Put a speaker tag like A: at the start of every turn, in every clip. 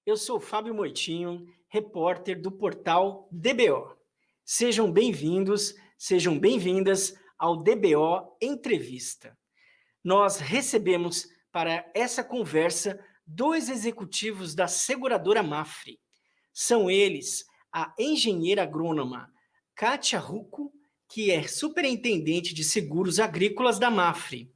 A: Eu sou Fábio Moitinho, repórter do portal DBO. Sejam bem-vindos, sejam bem-vindas ao DBO Entrevista. Nós recebemos para essa conversa dois executivos da seguradora Mafre. São eles a engenheira agrônoma Kátia Rucco, que é superintendente de seguros agrícolas da Mafre,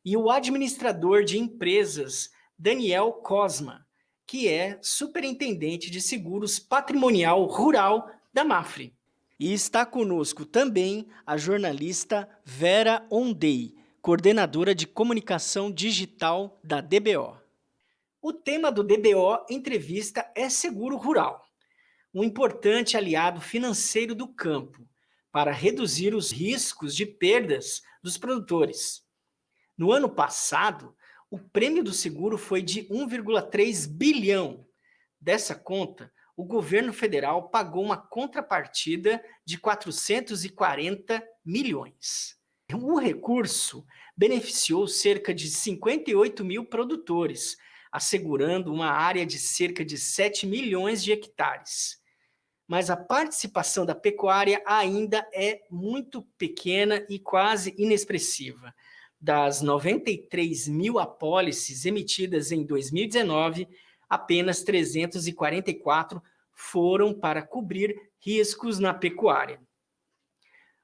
A: e o administrador de empresas Daniel Cosma, que é superintendente de seguros patrimonial rural da Mafre. E está conosco também a jornalista Vera Ondei, coordenadora de comunicação digital da DBO. O tema do DBO Entrevista é seguro rural, um importante aliado financeiro do campo para reduzir os riscos de perdas dos produtores. No ano passado, o prêmio do seguro foi de 1,3 bilhão. Dessa conta, o governo federal pagou uma contrapartida de 440 milhões. O recurso beneficiou cerca de 58 mil produtores, assegurando uma área de cerca de 7 milhões de hectares. Mas a participação da pecuária ainda é muito pequena e quase inexpressiva. Das 93 mil apólices emitidas em 2019, apenas 344 foram para cobrir riscos na pecuária.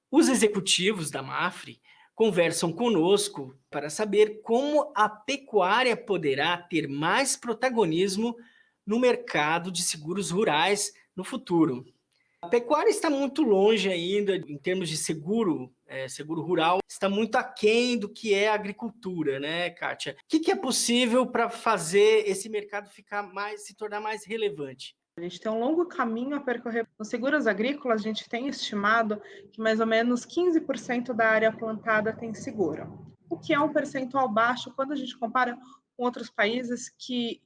A: Os executivos da Mafre conversam conosco para saber como a pecuária poderá ter mais protagonismo no mercado de seguros rurais no futuro. A pecuária está muito longe ainda, em termos de seguro rural, está muito aquém do que é a agricultura, né, Kátia? O que é possível para fazer esse mercado se tornar mais relevante?
B: A gente tem um longo caminho a percorrer. Nos seguros agrícolas, a gente tem estimado que mais ou menos 15% da área plantada tem seguro, o que é um percentual baixo quando a gente compara com outros países que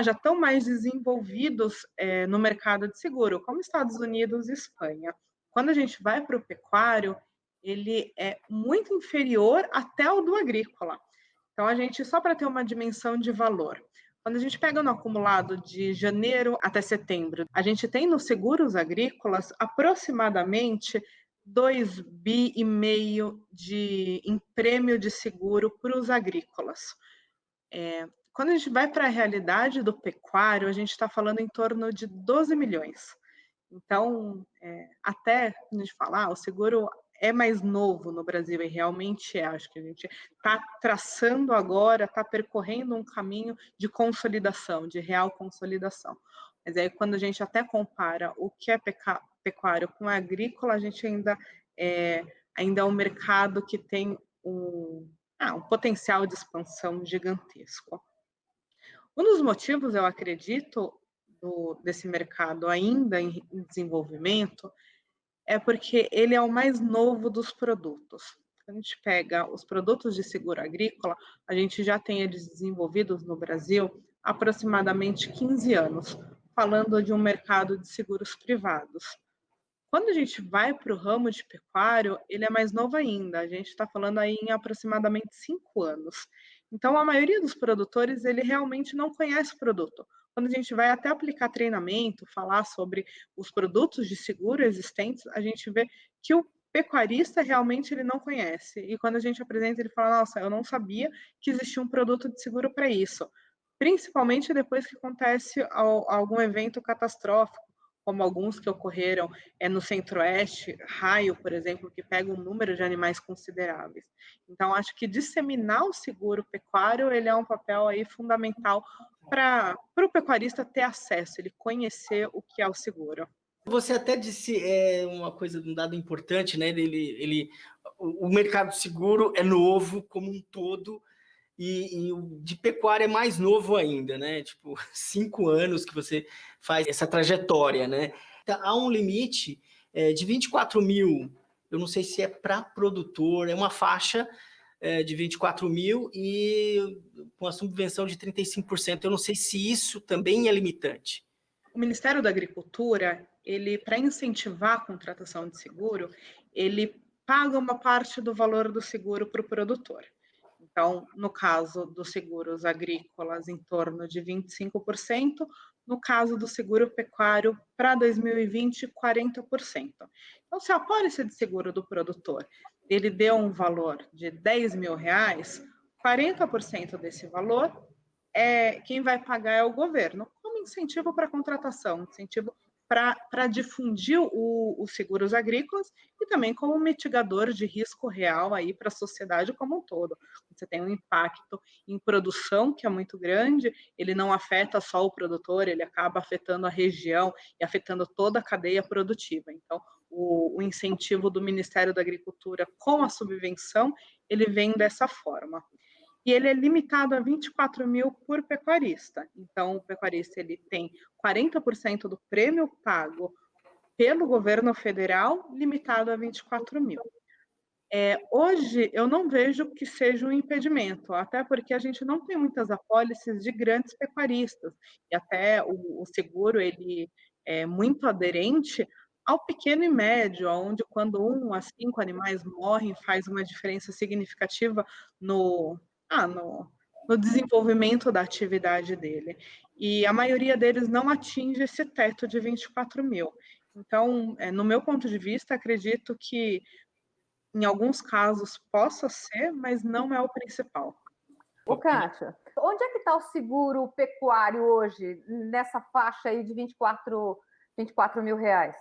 B: já estão mais desenvolvidos no mercado de seguro, como Estados Unidos e Espanha. Quando a gente vai para o pecuário, ele é muito inferior até ao do agrícola. Então, a gente, só para ter uma dimensão de valor, quando a gente pega no acumulado de janeiro até setembro, a gente tem nos seguros agrícolas aproximadamente 2,5 bi em prêmio de seguro para os agrícolas. Quando a gente vai para a realidade do pecuário, a gente está falando em torno de 12 milhões. Então, até a gente falar, o seguro é mais novo no Brasil, e realmente acho que a gente está traçando agora, está percorrendo um caminho de consolidação, de real consolidação. Mas aí, quando a gente até compara o que é pecuário com agrícola, a gente ainda é um mercado que tem um potencial de expansão gigantesco. Um dos motivos, eu acredito, desse mercado ainda em desenvolvimento é porque ele é o mais novo dos produtos. Quando a gente pega os produtos de seguro agrícola, a gente já tem eles desenvolvidos no Brasil há aproximadamente 15 anos, falando de um mercado de seguros privados. Quando a gente vai para o ramo de pecuário, ele é mais novo ainda, a gente está falando aí em aproximadamente 5 anos. Então, a maioria dos produtores, ele realmente não conhece o produto. Quando a gente vai até aplicar treinamento, falar sobre os produtos de seguro existentes, a gente vê que o pecuarista realmente ele não conhece. E quando a gente apresenta, ele fala, nossa, eu não sabia que existia um produto de seguro para isso. Principalmente depois que acontece algum evento catastrófico, como alguns que ocorreram no Centro-Oeste, raio, por exemplo, que pega um número de animais consideráveis. Então, acho que disseminar o seguro pecuário, ele é um papel aí fundamental para o pecuarista ter acesso, ele conhecer o que é o seguro.
A: Você até disse uma coisa, um dado importante, né? O mercado seguro é novo como um todo, e o de pecuária é mais novo ainda, né? Tipo, 5 anos que você faz essa trajetória, né? Então, há um limite de 24 mil eu não sei se é para produtor, é uma faixa de 24 mil e com a subvenção de 35%. Eu não sei se isso também é limitante.
B: O Ministério da Agricultura, ele, para incentivar a contratação de seguro, ele paga uma parte do valor do seguro para o produtor. Então, no caso dos seguros agrícolas, em torno de 25%, no caso do seguro pecuário, para 2020, 40%. Então, se a apólice de seguro do produtor ele deu um valor de R$ 10.000, 40% desse valor quem vai pagar é o governo, como incentivo para a contratação, incentivo para difundir os seguros agrícolas e também como mitigador de risco real aí para a sociedade como um todo. Você tem um impacto em produção que é muito grande, ele não afeta só o produtor, ele acaba afetando a região e afetando toda a cadeia produtiva. Então, o incentivo do Ministério da Agricultura com a subvenção, ele vem dessa forma. E ele é limitado a 24 mil por pecuarista. Então, o pecuarista ele tem 40% do prêmio pago pelo governo federal, limitado a 24 mil. Hoje, eu não vejo que seja um impedimento, até porque a gente não tem muitas apólices de grandes pecuaristas, e até o seguro ele é muito aderente ao pequeno e médio, onde quando 1 a 5 animais morrem, faz uma diferença significativa no, no desenvolvimento da atividade dele. E a maioria deles não atinge esse teto de 24 mil. Então, no meu ponto de vista, acredito que em alguns casos possa ser, mas não é o principal.
C: Ô, Kátia, onde é que está o seguro pecuário hoje, nessa faixa aí de 24 mil reais?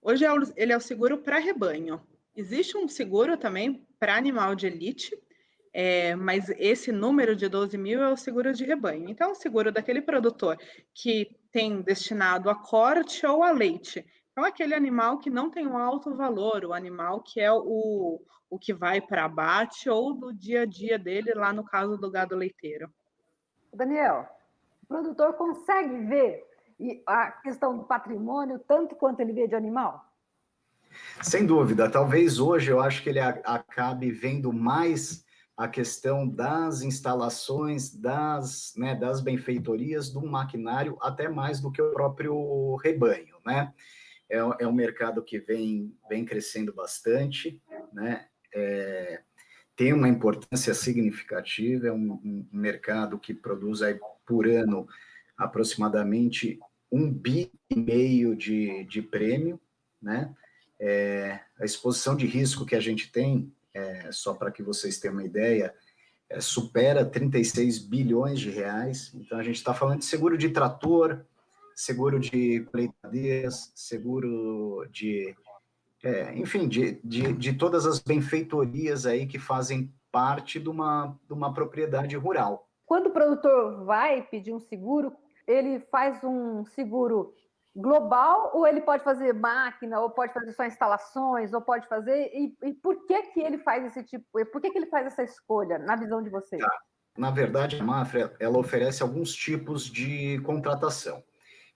B: Hoje ele é o seguro para rebanho. Existe um seguro também para animal de elite, mas esse número de 12 mil é o seguro de rebanho. Então, o seguro daquele produtor que tem destinado a corte ou a leite. Então, aquele animal que não tem um alto valor, o animal que é o que vai para abate ou do dia a dia dele, lá no caso do gado leiteiro.
C: Daniel, o produtor consegue ver a questão do patrimônio tanto quanto ele vê de animal?
D: Sem dúvida. Talvez hoje eu acho que ele acabe vendo mais a questão das instalações, das benfeitorias do maquinário, até mais do que o próprio rebanho, né? É um mercado que vem crescendo bastante, né? Tem uma importância significativa, é um mercado que produz aí, por ano aproximadamente 1,5 bi de prêmio, né? A exposição de risco que a gente tem, só para que vocês tenham uma ideia, supera 36 bilhões de reais. Então, a gente está falando de seguro de trator, seguro de colheitadeiras, seguro enfim, de todas as benfeitorias aí que fazem parte de uma propriedade rural.
C: Quando o produtor vai pedir um seguro, ele faz um seguro global ou ele pode fazer máquina, ou pode fazer só instalações, ou pode fazer... E por que ele faz esse tipo... Por que ele faz essa escolha, na visão de vocês?
D: Tá. Na verdade, a Mafra, ela oferece alguns tipos de contratação.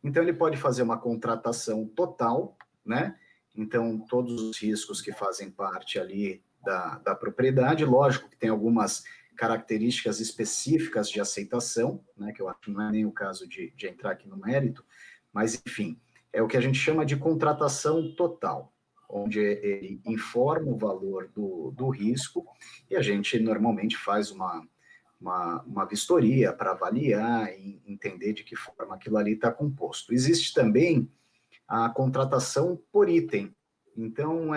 D: Então, ele pode fazer uma contratação total, né? Então, todos os riscos que fazem parte ali da propriedade, lógico que tem algumas características específicas de aceitação, né? Que eu acho que não é nem o caso de entrar aqui no mérito, mas, enfim, é o que a gente chama de contratação total, onde ele informa o valor do risco e a gente normalmente faz uma vistoria para avaliar e entender de que forma aquilo ali está composto. Existe também a contratação por item. Então,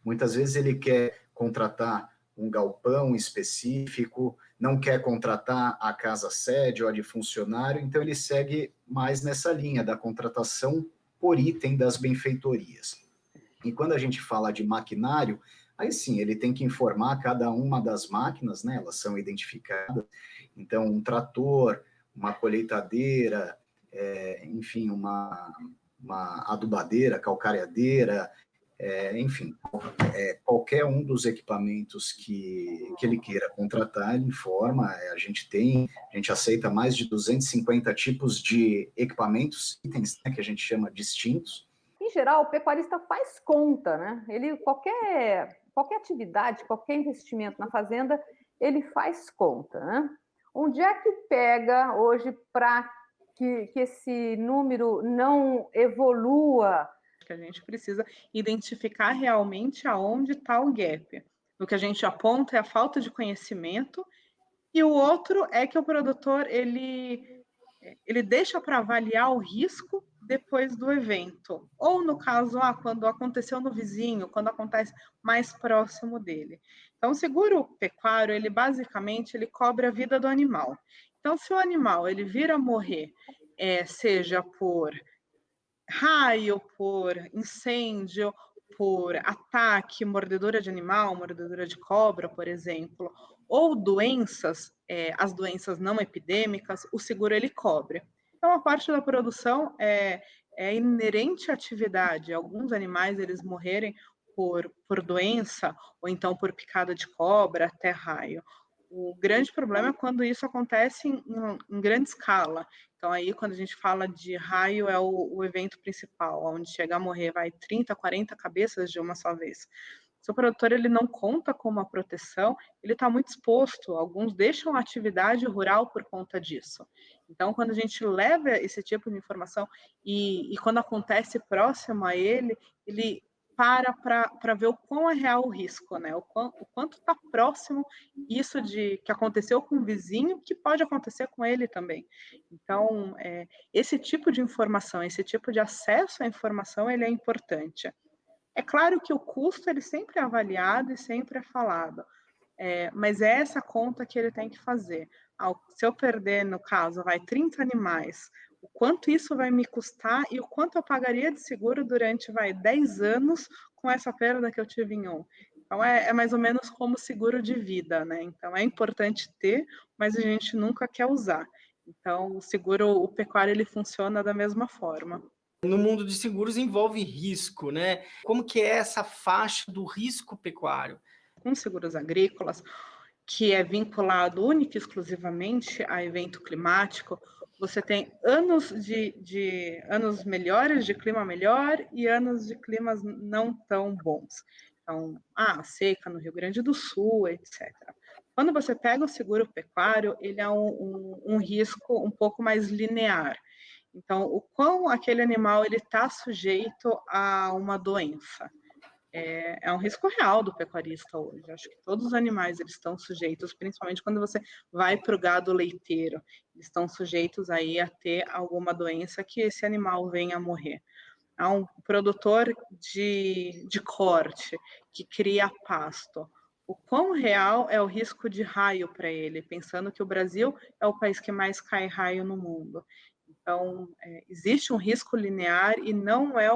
D: muitas vezes ele quer contratar um galpão específico, não quer contratar a casa-sede ou a de funcionário, então ele segue mais nessa linha da contratação por item das benfeitorias. E quando a gente fala de maquinário, aí sim, ele tem que informar cada uma das máquinas, né? Elas são identificadas. Então, um trator, uma colheitadeira, enfim, uma adubadeira, calcareadeira, enfim, qualquer um dos equipamentos que ele queira contratar, ele informa. A gente aceita mais de 250 tipos de equipamentos, itens, né, que a gente chama distintos.
C: E em geral, o pecuarista faz conta, né? Ele, qualquer atividade, qualquer investimento na fazenda, ele faz conta, né? Onde é que pega hoje para que esse número não evolua?
B: Que a gente precisa identificar realmente aonde está o gap. O que a gente aponta é a falta de conhecimento, e o outro é que o produtor ele deixa para avaliar o risco depois do evento, ou no caso, quando aconteceu no vizinho, quando acontece mais próximo dele. Então, o seguro pecuário, ele basicamente ele cobre a vida do animal. Então, se o animal ele vir a morrer, seja por raio, por incêndio, por ataque, mordedura de animal, mordedura de cobra, por exemplo, ou doenças, as doenças não epidêmicas, o seguro ele cobre. Então, a parte da produção é inerente à atividade. Alguns animais eles morrerem por doença, ou então por picada de cobra, até raio. O grande problema é quando isso acontece em grande escala. Então, aí, quando a gente fala de raio, é o evento principal, onde chega a morrer, 30, 40 cabeças de uma só vez. Se o produtor ele não conta com uma proteção, ele está muito exposto. Alguns deixam a atividade rural por conta disso. Então, quando a gente leva esse tipo de informação e quando acontece próximo a ele para ver o quão é real o risco, né? O quanto está próximo isso que aconteceu com o vizinho, que pode acontecer com ele também. Então, esse tipo de informação, esse tipo de acesso à informação, ele é importante. É claro que o custo ele sempre é avaliado e sempre é falado, mas é essa conta que ele tem que fazer. Se eu perder, no caso, 30 animais, o quanto isso vai me custar e o quanto eu pagaria de seguro durante 10 anos com essa perda que eu tive em um. Então, é mais ou menos como seguro de vida, né? Então, é importante ter, mas a gente nunca quer usar. Então, o pecuário, ele funciona da mesma forma.
A: No mundo de seguros envolve risco, né? Como que é essa faixa do risco pecuário?
B: Com seguros agrícolas, que é vinculado única e exclusivamente a evento climático, você tem anos de anos melhores, de clima melhor, e anos de climas não tão bons. Então, seca no Rio Grande do Sul, etc. Quando você pega o seguro pecuário, ele é um risco um pouco mais linear. Então, o quão aquele animal ele está sujeito a uma doença. É um risco real do pecuarista hoje. Acho que todos os animais eles estão sujeitos, principalmente quando você vai para o gado leiteiro, eles estão sujeitos aí a ter alguma doença que esse animal venha a morrer. Há um produtor de corte que cria pasto. O quão real é o risco de raio para ele, pensando que o Brasil é o país que mais cai raio no mundo. Então, existe um risco linear e não é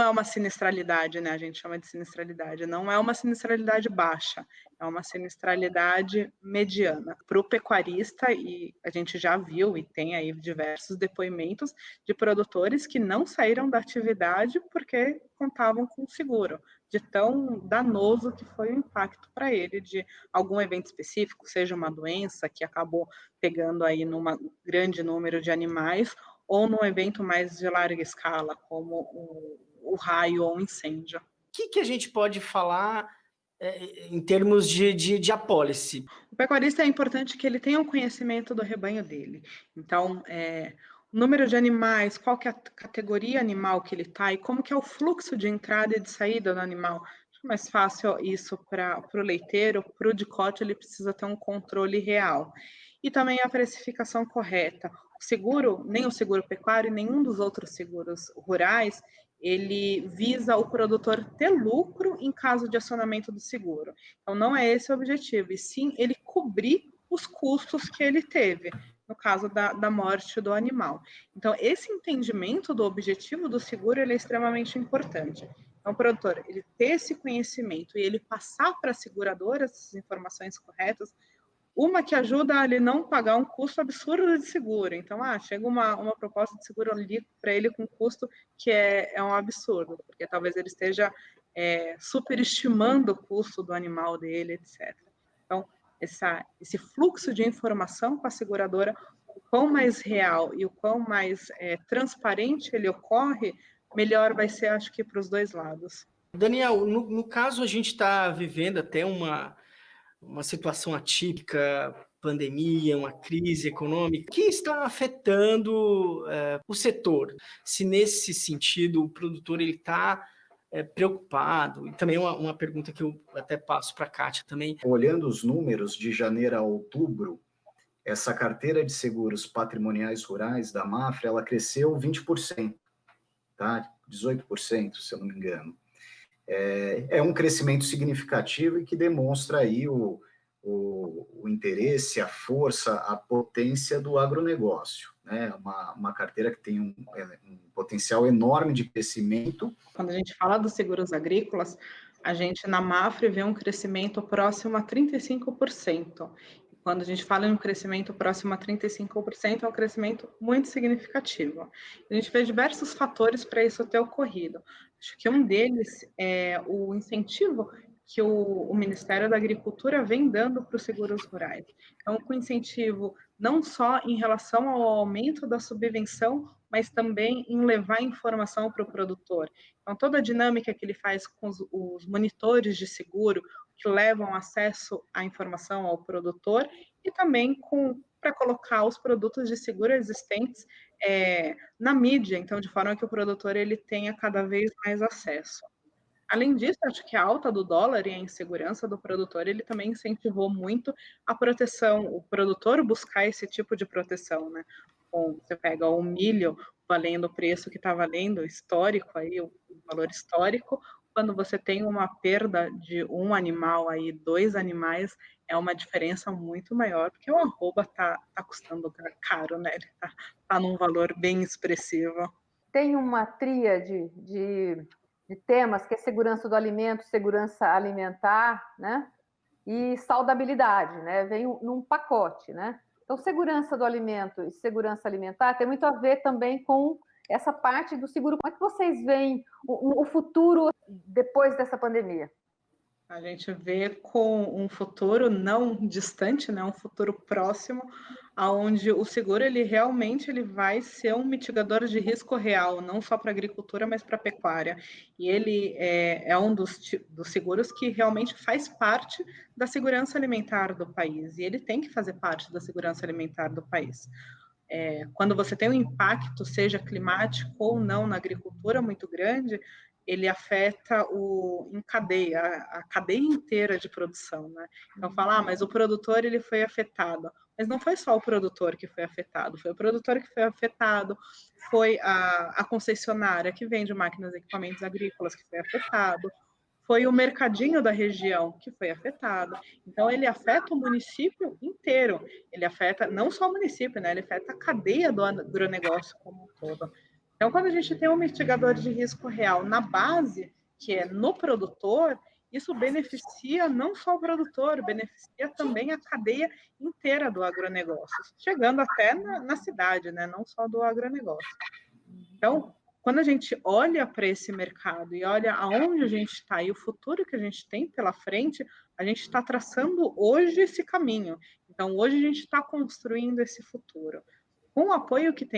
B: uma sinistralidade, né? A gente chama de sinistralidade. Não é uma sinistralidade baixa, é uma sinistralidade mediana. Para o pecuarista, e a gente já viu e tem aí diversos depoimentos de produtores que não saíram da atividade porque contavam com seguro, de tão danoso que foi o impacto para ele de algum evento específico, seja uma doença que acabou pegando aí num grande número de animais, ou num evento mais de larga escala, como o raio ou um incêndio.
A: O que a gente pode falar em termos de apólice?
B: O pecuarista é importante que ele tenha um conhecimento do rebanho dele. Então, o número de animais, qual que é a categoria animal que ele está e como que é o fluxo de entrada e de saída do animal. Acho mais fácil isso para o leiteiro, para o de corte ele precisa ter um controle real. E também a precificação correta. O seguro, nem o seguro pecuário, nenhum dos outros seguros rurais, ele visa o produtor ter lucro em caso de acionamento do seguro. Então, não é esse o objetivo, e sim ele cobrir os custos que ele teve, no caso da morte do animal. Então, esse entendimento do objetivo do seguro ele é extremamente importante. Então, o produtor, ele ter esse conhecimento e ele passar para a seguradora essas informações corretas, uma que ajuda a ele não pagar um custo absurdo de seguro. Então, chega uma proposta de seguro ali para ele com custo que é um absurdo, porque talvez ele esteja superestimando o custo do animal dele, etc. Então, esse fluxo de informação com a seguradora o quão mais real e o quão mais transparente ele ocorre, melhor vai ser, acho que, para os dois lados.
A: Daniel, no caso, a gente está vivendo até uma situação atípica, pandemia, uma crise econômica, que está afetando o setor. Se nesse sentido o produtor está preocupado, e também uma pergunta que eu até passo para a Kátia também.
D: Olhando os números de janeiro a outubro, essa carteira de seguros patrimoniais rurais da Mafra, ela cresceu 20%, tá? 18%, se eu não me engano. É um crescimento significativo e que demonstra aí o interesse, a força, a potência do agronegócio, né? Uma carteira que tem um potencial enorme de crescimento.
B: Quando a gente fala dos seguros agrícolas, a gente na Mafre vê um crescimento próximo a 35%. Quando a gente fala em um crescimento próximo a 35%, é um crescimento muito significativo. A gente vê diversos fatores para isso ter ocorrido. Acho que um deles é o incentivo que o Ministério da Agricultura vem dando para os seguros rurais. Então, com incentivo não só em relação ao aumento da subvenção, mas também em levar informação para o produtor. Então, toda a dinâmica que ele faz com os monitores de seguro, que levam acesso à informação ao produtor, e também para colocar os produtos de seguro existentes na mídia, então, de forma que o produtor ele tenha cada vez mais acesso. Além disso, acho que a alta do dólar e a insegurança do produtor, ele também incentivou muito a proteção, o produtor buscar esse tipo de proteção, né? Bom, você pega o milho valendo o preço que está valendo, histórico, aí, o valor histórico, quando você tem uma perda de um animal, aí, 2 animais, é uma diferença muito maior, porque o arroba tá custando caro, né? Ele tá num valor bem expressivo.
C: Tem uma tríade de temas, que é segurança do alimento, segurança alimentar, né? E saudabilidade, né? Vem num pacote, né? Então, segurança do alimento e segurança alimentar tem muito a ver também com essa parte do seguro. Como é que vocês veem o futuro depois dessa pandemia?
B: A gente vê com um futuro não distante, né, um futuro próximo, aonde o seguro ele realmente ele vai ser um mitigador de risco real, não só para a agricultura, mas para a pecuária. E ele é um dos seguros que realmente faz parte da segurança alimentar do país. E ele tem que fazer parte da segurança alimentar do país. Quando você tem um impacto, seja climático ou não, na agricultura muito grande, ele afeta em cadeia, a cadeia inteira de produção, né? Então, falar, mas o produtor ele foi afetado. Mas não foi só o produtor que foi afetado, foi o produtor que foi afetado, foi a concessionária que vende máquinas e equipamentos agrícolas que foi afetado, foi o mercadinho da região que foi afetado. Então, ele afeta o município inteiro. Ele afeta não só o município, né? Ele afeta a cadeia do agronegócio como um todo. Então, quando a gente tem um mitigador de risco real na base, que é no produtor, isso beneficia não só o produtor, beneficia também a cadeia inteira do agronegócio, chegando até na cidade, né? Não só do agronegócio. Então, quando a gente olha para esse mercado e olha aonde a gente está e o futuro que a gente tem pela frente, a gente está traçando hoje esse caminho. Então, hoje a gente está construindo esse futuro. Com o apoio que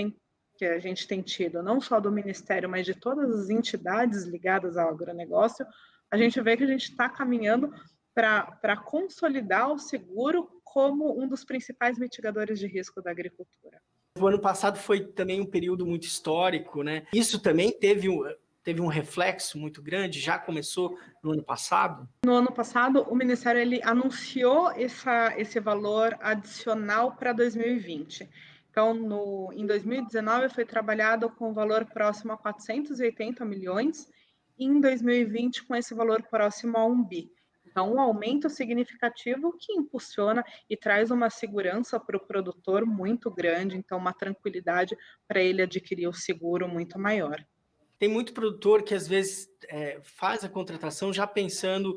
B: a gente tem tido, não só do Ministério, mas de todas as entidades ligadas ao agronegócio, a gente vê que a gente está caminhando para consolidar o seguro como um dos principais mitigadores de risco da agricultura.
A: O ano passado foi também um período muito histórico, né? Isso também teve um reflexo muito grande, já começou no ano passado?
B: No ano passado, o Ministério ele anunciou esse valor adicional para 2020. Então, em 2019, foi trabalhado com um valor próximo a 480 milhões, e em 2020, com esse valor próximo a 1 bi. Então, um aumento significativo que impulsiona e traz uma segurança para o produtor muito grande, então uma tranquilidade para ele adquirir o seguro muito maior.
A: Tem muito produtor que às vezes faz a contratação já pensando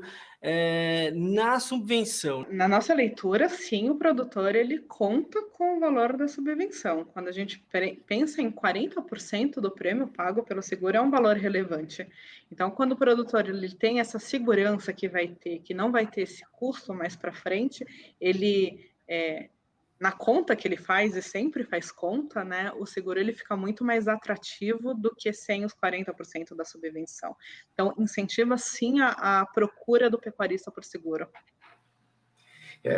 A: na subvenção.
B: Na nossa leitura, sim, o produtor ele conta com o valor da subvenção. Quando a gente pensa em 40% do prêmio pago pelo seguro, é um valor relevante. Então, quando o produtor ele tem essa segurança que vai ter, que não vai ter esse custo mais para frente, ele na conta que ele faz, e sempre faz conta, né, o seguro ele fica muito mais atrativo do que sem os 40% da subvenção. Então, incentiva sim a procura do pecuarista por seguro.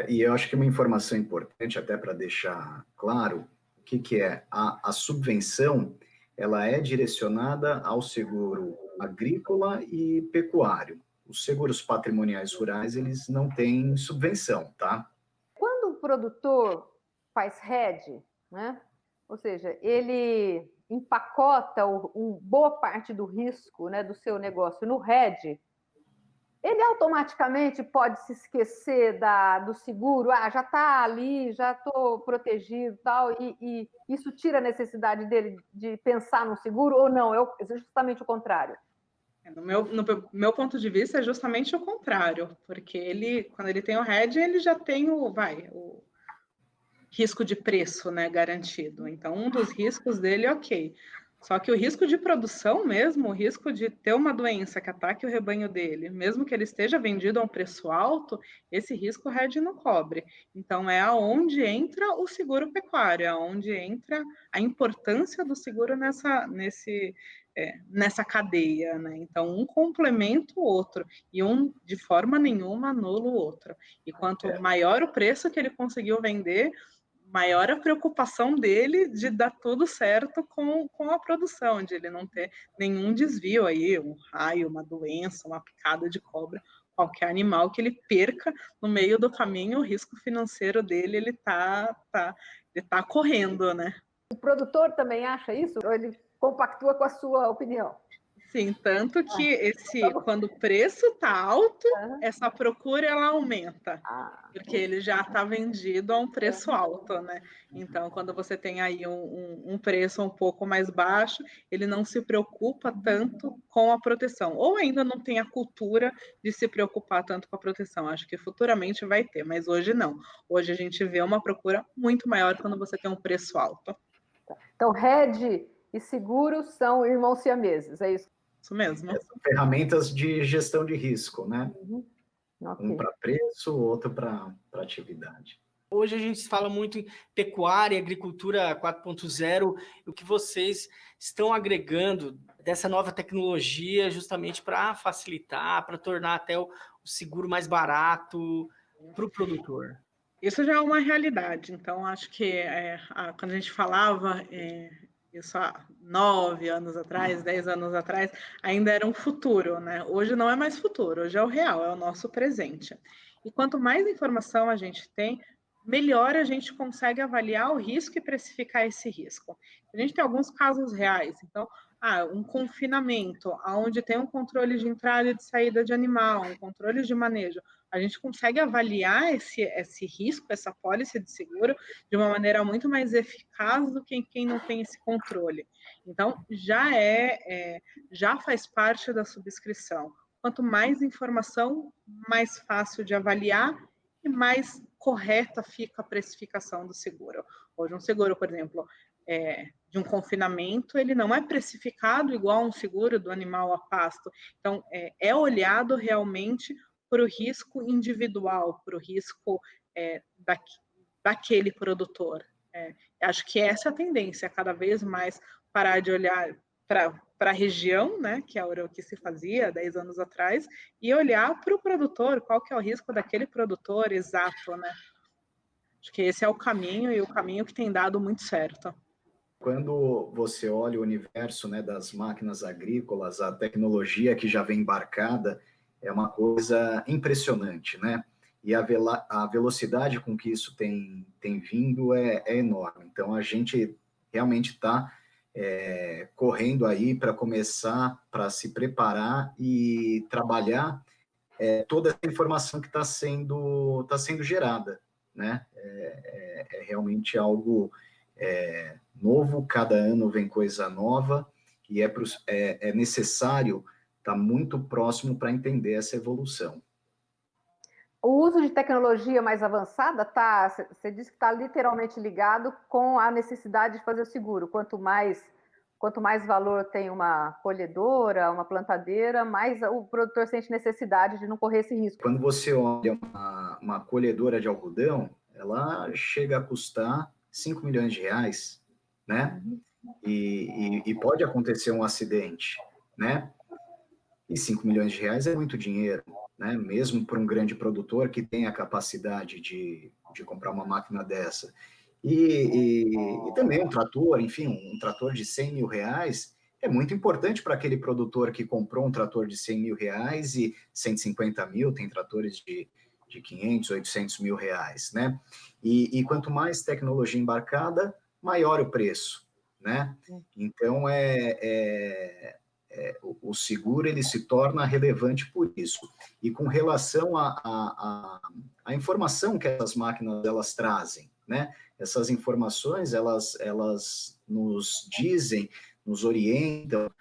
D: E eu acho que uma informação importante, até para deixar claro, o que é a subvenção, ela é direcionada ao seguro agrícola e pecuário. Os seguros patrimoniais rurais, eles não têm subvenção, tá?
C: Quando o produtor faz hedge, né? Ou seja, ele empacota boa parte do risco, né, do seu negócio no hedge, ele automaticamente pode se esquecer do seguro, já está ali, já estou protegido tal, e isso tira a necessidade dele de pensar no seguro ou não? É justamente o contrário.
B: No meu ponto de vista, é justamente o contrário, porque quando ele tem o hedge, ele já tem o risco de preço, né, garantido. Então, um dos riscos dele é ok. Só que o risco de produção mesmo, o risco de ter uma doença que ataque o rebanho dele, mesmo que ele esteja vendido a um preço alto, esse risco o hedge não cobre. Então, é aonde entra o seguro pecuário, é aonde entra a importância do seguro nessa cadeia, né? Então, um complementa o outro e um, de forma nenhuma, anula o outro. E quanto maior o preço que ele conseguiu vender, maior a preocupação dele de dar tudo certo com a produção, de ele não ter nenhum desvio aí, um raio, uma doença, uma picada de cobra, qualquer animal que ele perca no meio do caminho, o risco financeiro dele, ele tá correndo, né?
C: O produtor também acha isso? Ou ele compactua com a sua opinião?
B: Sim, tanto que quando o preço está alto, essa procura ela aumenta, porque ele já está vendido a um preço alto, né? Então, quando você tem aí um preço um pouco mais baixo, ele não se preocupa tanto com a proteção, ou ainda não tem a cultura de se preocupar tanto com a proteção. Acho que futuramente vai ter, mas hoje não. Hoje a gente vê uma procura muito maior quando você tem um preço alto.
C: Então, hedge e seguro são irmãos siameses, é isso?
B: Isso mesmo.
D: São ferramentas de gestão de risco, né?
C: Okay.
D: Um para preço, outro para atividade.
A: Hoje a gente fala muito em pecuária, agricultura 4.0, o que vocês estão agregando dessa nova tecnologia justamente para facilitar, para tornar até o seguro mais barato para o produtor.
B: Isso já é uma realidade. Então, acho que quando a gente falava isso há 9 anos atrás, 10 anos atrás, ainda era um futuro, né? Hoje não é mais futuro, hoje é o real, é o nosso presente. E quanto mais informação a gente tem, melhor a gente consegue avaliar o risco e precificar esse risco. A gente tem alguns casos reais. Então, um confinamento, onde tem um controle de entrada e de saída de animal, um controle de manejo, a gente consegue avaliar esse risco, essa pólice de seguro, de uma maneira muito mais eficaz do que quem não tem esse controle. Então, já faz parte da subscrição. Quanto mais informação, mais fácil de avaliar e mais correta fica a precificação do seguro. Hoje, um seguro, por exemplo, de um confinamento, ele não é precificado igual um seguro do animal a pasto. Então, é olhado realmente para o risco individual, para o risco daquele produtor. Acho que essa é a tendência, cada vez mais parar de olhar para a região, né, que era o que se fazia 10 anos atrás, e olhar para o produtor, qual que é o risco daquele produtor exato, né? Acho que esse é o caminho, e o caminho que tem dado muito certo.
D: Quando você olha o universo, né, das máquinas agrícolas, a tecnologia que já vem embarcada é uma coisa impressionante, né? E a velocidade com que isso tem vindo é enorme. Então, a gente realmente está correndo aí para começar, para se preparar e trabalhar toda essa informação que está sendo gerada, né? É realmente algo novo, cada ano vem coisa nova, e é necessário estar muito próximo para entender essa evolução.
C: O uso de tecnologia mais avançada você disse que está literalmente ligado com a necessidade de fazer o seguro. Quanto mais valor tem uma colhedora, uma plantadeira, mais o produtor sente necessidade de não correr esse risco.
D: Quando você olha uma colhedora de algodão, ela chega a custar 5 milhões de reais, né? E pode acontecer um acidente, né? E 5 milhões de reais é muito dinheiro, né? Mesmo para um grande produtor que tem a capacidade de comprar uma máquina dessa. E também um trator, enfim, um trator de 100 mil reais é muito importante para aquele produtor que comprou um trator de 100 mil reais e 150 mil, tem tratores de 500, 800 mil reais, né? E quanto mais tecnologia embarcada, maior o preço, né? Então, o seguro ele se torna relevante por isso. E com relação à informação que essas máquinas elas trazem, né? Essas informações, elas nos dizem, nos orientam,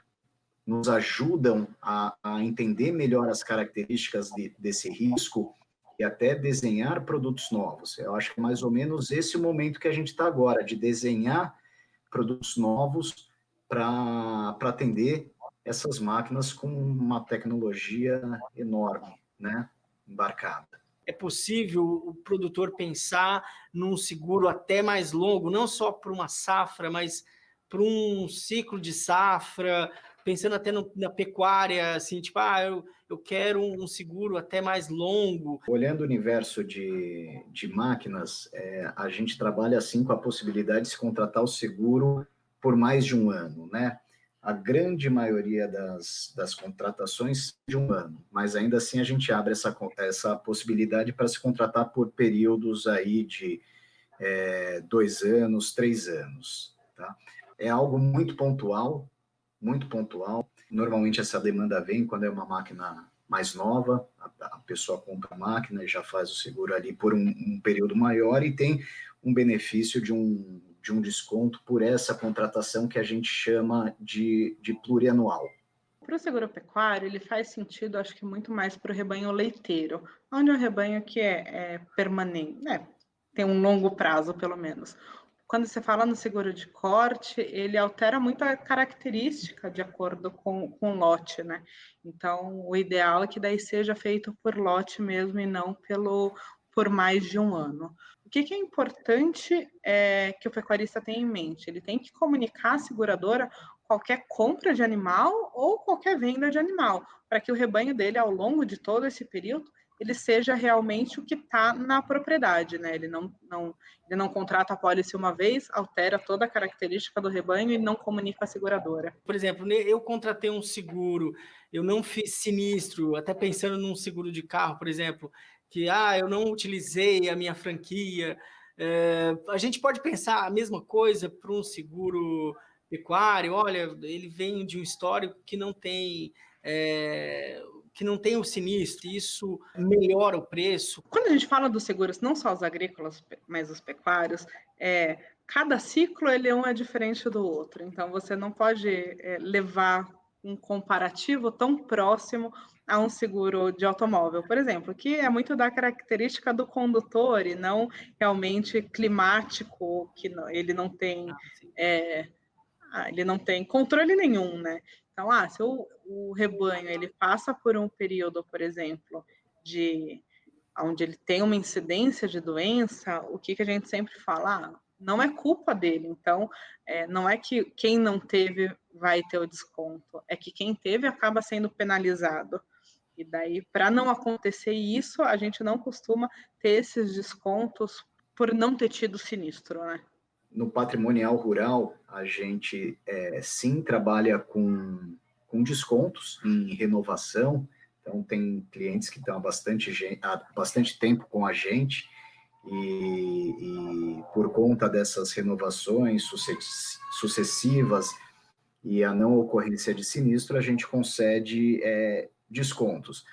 D: nos ajudam a entender melhor as características desse risco e até desenhar produtos novos. Eu acho que é mais ou menos esse o momento que a gente está agora, de desenhar produtos novos para atender essas máquinas com uma tecnologia enorme, né, embarcada.
A: É possível o produtor pensar num seguro até mais longo, não só para uma safra, mas para um ciclo de safra, pensando até na pecuária, assim, tipo, eu quero um seguro até mais longo.
D: Olhando o universo de máquinas, a gente trabalha assim com a possibilidade de se contratar o seguro por mais de um ano, né? A grande maioria das contratações de um ano, mas ainda assim a gente abre essa possibilidade para se contratar por períodos aí de 2 anos, 3 anos, tá? É algo muito pontual, muito pontual. Normalmente essa demanda vem quando é uma máquina mais nova, a pessoa compra a máquina e já faz o seguro ali por um período maior e tem um benefício de um desconto por essa contratação que a gente chama de plurianual.
B: Para o seguro pecuário, ele faz sentido, acho que muito mais para o rebanho leiteiro, onde é um rebanho que é permanente, né? Tem um longo prazo, pelo menos. Quando você fala no seguro de corte, ele altera muito a característica de acordo com o lote, né? Então, o ideal é que daí seja feito por lote mesmo e não por mais de um ano. O que é importante que o pecuarista tenha em mente? Ele tem que comunicar à seguradora qualquer compra de animal ou qualquer venda de animal, para que o rebanho dele, ao longo de todo esse período, ele seja realmente o que está na propriedade, né? Ele não contrata a pólice uma vez, altera toda a característica do rebanho e não comunica à seguradora.
A: Por exemplo, eu contratei um seguro, eu não fiz sinistro, até pensando num seguro de carro, por exemplo, que eu não utilizei a minha franquia. A gente pode pensar a mesma coisa para um seguro pecuário. Olha, ele vem de um histórico que não tem o sinistro, isso melhora o preço.
B: Quando a gente fala dos seguros, não só os agrícolas, mas os pecuários, cada ciclo ele é diferente do outro. Então, você não pode levar um comparativo tão próximo a um seguro de automóvel, por exemplo, que é muito da característica do condutor e não realmente climático, que ele não tem ele não tem controle nenhum, né? Então, se o rebanho ele passa por um período, por exemplo, onde ele tem uma incidência de doença, o que a gente sempre fala? Não é culpa dele. Então, não é que quem não teve vai ter o desconto, é que quem teve acaba sendo penalizado. E daí, para não acontecer isso, a gente não costuma ter esses descontos por não ter tido sinistro, né?
D: No patrimonial rural, a gente sim trabalha com descontos em renovação. Então, tem clientes que estão há bastante tempo com a gente e por conta dessas renovações sucessivas e a não ocorrência de sinistro, a gente concede descontos.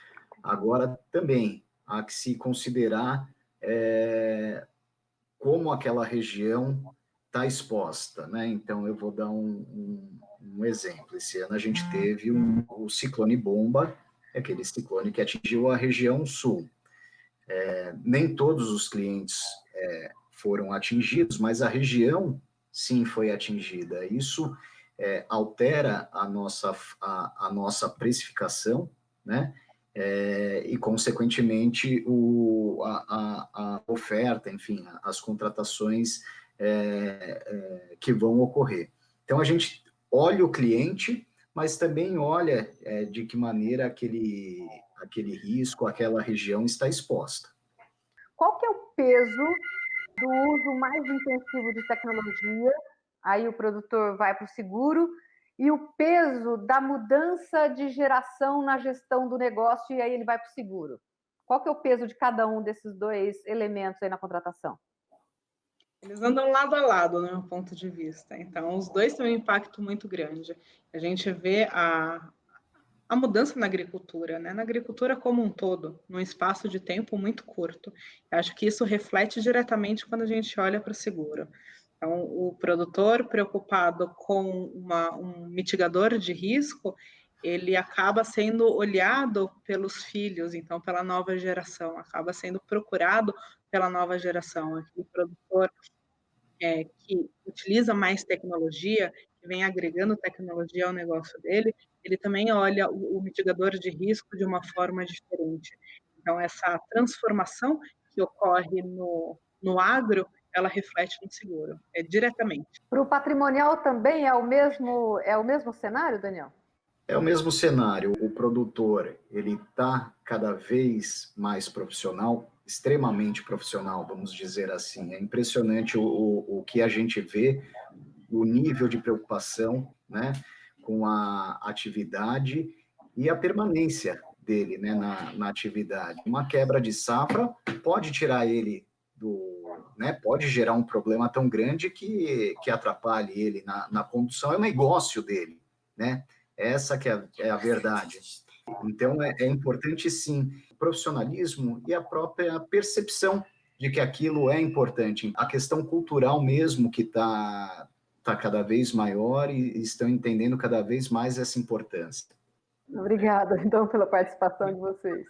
D: Agora, também há que se considerar como aquela região está exposta, né? Então, eu vou dar um exemplo. Esse ano a gente teve o ciclone Bomba, aquele ciclone que atingiu a região sul. Nem todos os clientes foram atingidos, mas a região, sim, foi atingida. Isso altera a nossa precificação, né? E, consequentemente, a oferta, enfim, as contratações que vão ocorrer. Então, a gente olha o cliente, mas também olha de que maneira aquele risco, aquela região está exposta.
C: Qual que é o peso do uso mais intensivo de tecnologia? Aí o produtor vai para o seguro, e o peso da mudança de geração na gestão do negócio, e aí ele vai para o seguro. Qual que é o peso de cada um desses dois elementos aí na contratação?
B: Eles andam lado a lado, no meu ponto de vista. Então, os dois têm um impacto muito grande. A gente vê a mudança na agricultura, né? Na agricultura como um todo, num espaço de tempo muito curto. Eu acho que isso reflete diretamente quando a gente olha para o seguro. Então, o produtor preocupado com um mitigador de risco, ele acaba sendo olhado pelos filhos, então pela nova geração, acaba sendo procurado pela nova geração. Aquele produtor que utiliza mais tecnologia, que vem agregando tecnologia ao negócio dele, ele também olha o mitigador de risco de uma forma diferente. Então, essa transformação que ocorre no agro, ela reflete no seguro, diretamente.
C: Para o patrimonial também é o mesmo cenário, Daniel?
D: É o mesmo cenário. O produtor, ele está cada vez mais profissional, extremamente profissional, vamos dizer assim. É impressionante o que a gente vê, o nível de preocupação, né, com a atividade e a permanência dele, né, na atividade. Uma quebra de safra pode tirar ele pode gerar um problema tão grande que atrapalhe ele na condução, é o negócio dele, né? Essa que é a verdade. Então, é importante, sim, o profissionalismo e a própria percepção de que aquilo é importante. A questão cultural mesmo que está cada vez maior e estão entendendo cada vez mais essa importância.
C: Obrigada, então, pela participação de vocês.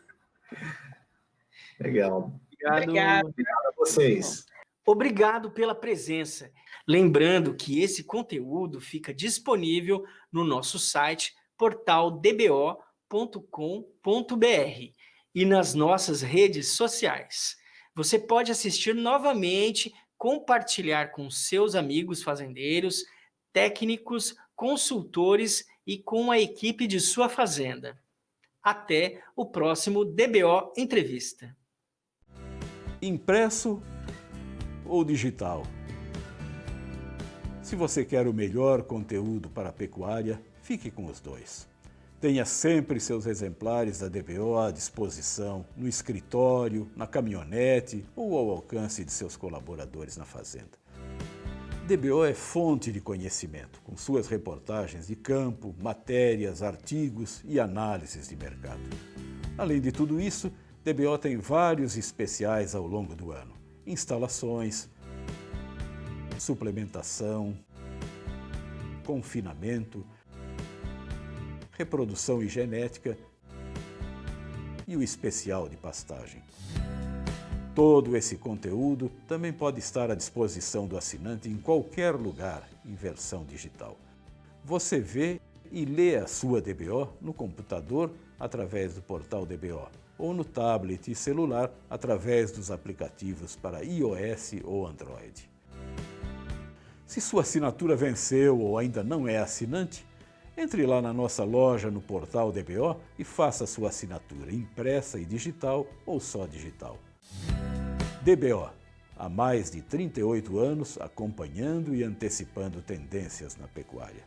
D: Legal.
B: Obrigado
D: a vocês.
A: Obrigado pela presença. Lembrando que esse conteúdo fica disponível no nosso site portaldbo.com.br e nas nossas redes sociais. Você pode assistir novamente, compartilhar com seus amigos fazendeiros, técnicos, consultores e com a equipe de sua fazenda. Até o próximo DBO Entrevista.
E: Impresso ou digital? Se você quer o melhor conteúdo para a pecuária, fique com os dois. Tenha sempre seus exemplares da DBO à disposição, no escritório, na caminhonete ou ao alcance de seus colaboradores na fazenda. DBO é fonte de conhecimento, com suas reportagens de campo, matérias, artigos e análises de mercado. Além de tudo isso, DBO tem vários especiais ao longo do ano. Instalações, suplementação, confinamento, reprodução e genética e o especial de pastagem. Todo esse conteúdo também pode estar à disposição do assinante em qualquer lugar em versão digital. Você vê e lê a sua DBO no computador através do portal DBO ou no tablet e celular através dos aplicativos para iOS ou Android. Se sua assinatura venceu ou ainda não é assinante, entre lá na nossa loja no portal DBO e faça sua assinatura impressa e digital ou só digital. DBO, há mais de 38 anos acompanhando e antecipando tendências na pecuária.